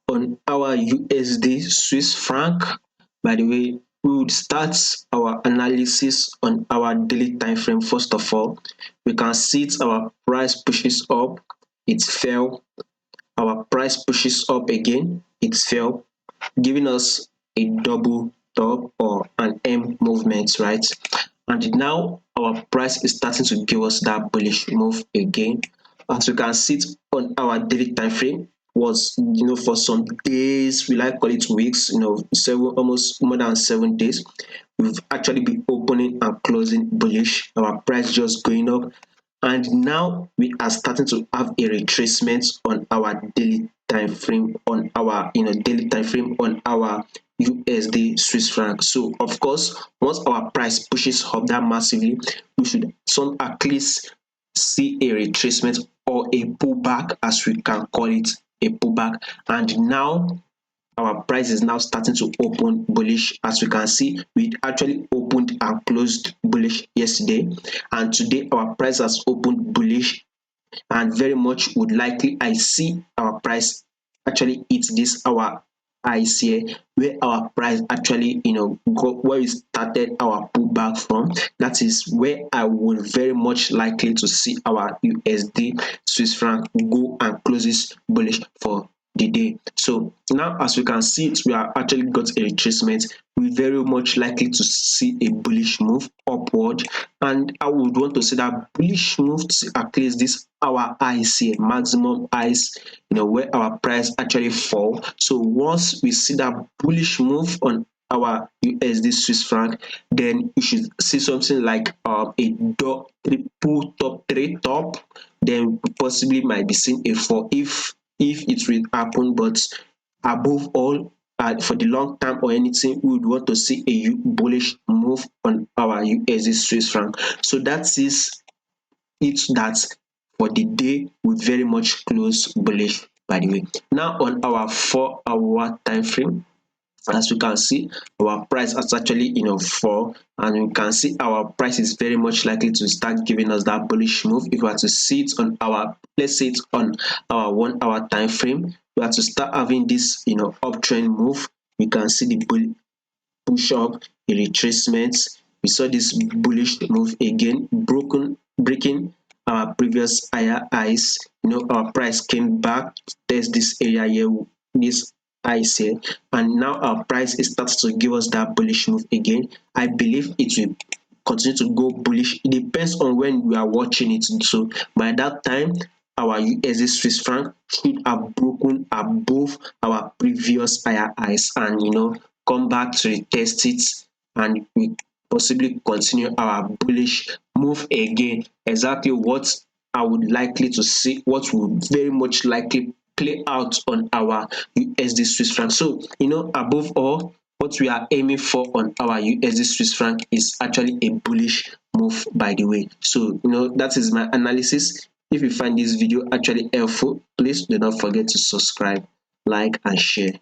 on our USD Swiss franc. By the way, we would start our analysis on our daily time frame. First of all, we can see it, our price pushes up, it fell. Our price pushes up again, it fell, giving us a double top or an M movement, right? And now our price is starting to give us that bullish move again. As you can see it on our daily time frame, was for some days, we like call it weeks, seven, almost more than 7 days, we've actually been opening and closing bullish, our price just going up. And now we are starting to have a retracement on our daily time frame, on our daily time frame on our USD Swiss franc. So of course, once our price pushes up that massively, we should some at least see a retracement or a pullback, as we can call it, a pullback. And now our price is now starting to open bullish. As you can see, we actually opened and closed bullish yesterday, and today our price has opened bullish, and very much would likely I see our price actually hit this our highs here, where our price actually go where we started our pullback from. That is where I would very much likely to see our USD Swiss franc go and close this bullish for the day. So now, as we can see it, we are actually got a retracement. We very much likely to see a bullish move upward, and I would want to see that bullish move to at least this our highs here, maximum highs, where our price actually fall. So once we see that bullish move on our USD Swiss franc, then you should see something like a triple top, three top. Then possibly might be seeing a fall if it will happen. But above all, for the long term or anything, we would want to see a bullish move on our USD Swiss franc. So that is it, that for the day we very much close bullish, by the way. Now on our 4-hour time frame, as you can see, our price has actually fall, and you can see our price is very much likely to start giving us that bullish move. If we are to see it on our, let's say it on our 1-hour time frame, we are to start having this uptrend move. We can see the push up, a retracement. We saw this bullish move again, breaking our previous higher highs. Our price came back, test this area here, this highs here, and now our price is starting to give us that bullish move again. I believe it will continue to go bullish. It depends on when we are watching it. So by that time, our USD Swiss franc should have broken above our previous higher highs, and come back to retest it, and we possibly continue our bullish move again. Exactly what I would likely to see, what would very much likely play out on our USD Swiss franc. So above all, what we are aiming for on our USD Swiss franc is actually a bullish move, by the way. So that is my analysis. If you find this video actually helpful, please do not forget to subscribe, like and share.